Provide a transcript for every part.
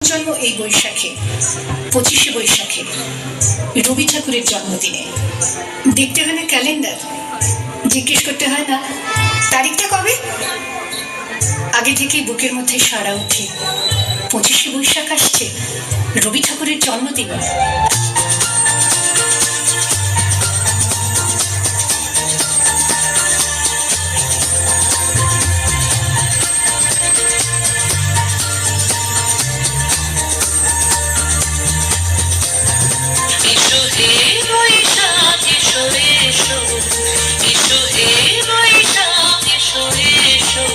জন্ম এই বৈশাখে, 25শে বৈশাখে, রবি ঠাকুরের জন্মদিনে। দেখতে হয় না ক্যালেন্ডার, জিজ্ঞেস করতে হয় না তারিখটা কবে, আগে থেকেই বুকের মধ্যে সাড়া উঠে 25শে বৈশাখ আসছে, রবি ঠাকুরের জন্মদিন। এসো হে বৈশাখ এসো এসো, এসো হে বৈশাখ এসো এসো।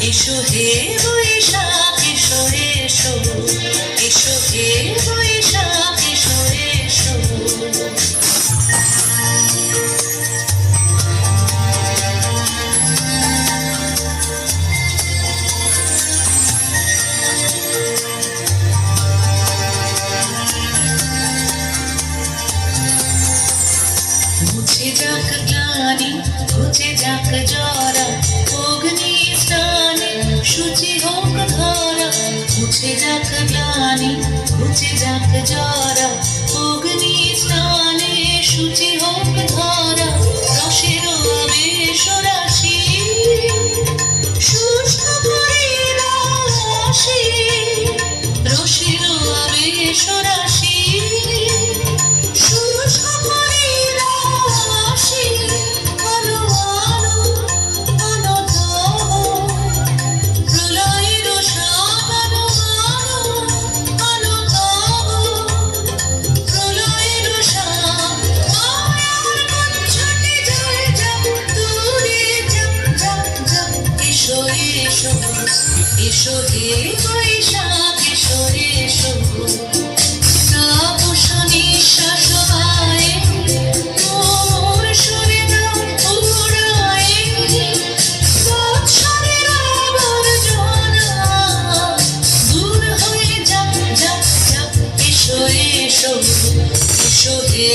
এসো হে বৈশাখ এসো এসো, এসো হে বৈশাখ এসো এসো। মুছে যাক গ্লানি, ঘুচে যাক জরা, অগ্নি স্নানে শুচি হোক ধরা। মুছে যাক গ্লানি, ঘুচে যাক জরা, অগ্নি স্নানে শুচি হোক ধরা। রসের আবেশ রাশি সুস্থ করিল আসি, রসের আবেশ রাশি সুস্থ করিল আসি। আলো আলো আলো ধাও, প্রলয়ের সাপ আলো আলো আলো ধাও, প্রলয়ের সাপ মায়ার কঞ্চটে যায় যাক, দূরে যাক যাক যাক। এসো এসো, এসো হে বৈশাখ এসো এসো। তাপস নিঃশ্বাস পায়ে মোর সরে দাও উড়ায়ে, বৎসরের আবর্জনা দূর হয়ে যাক যাক যাক। এসো এসো, এসো হে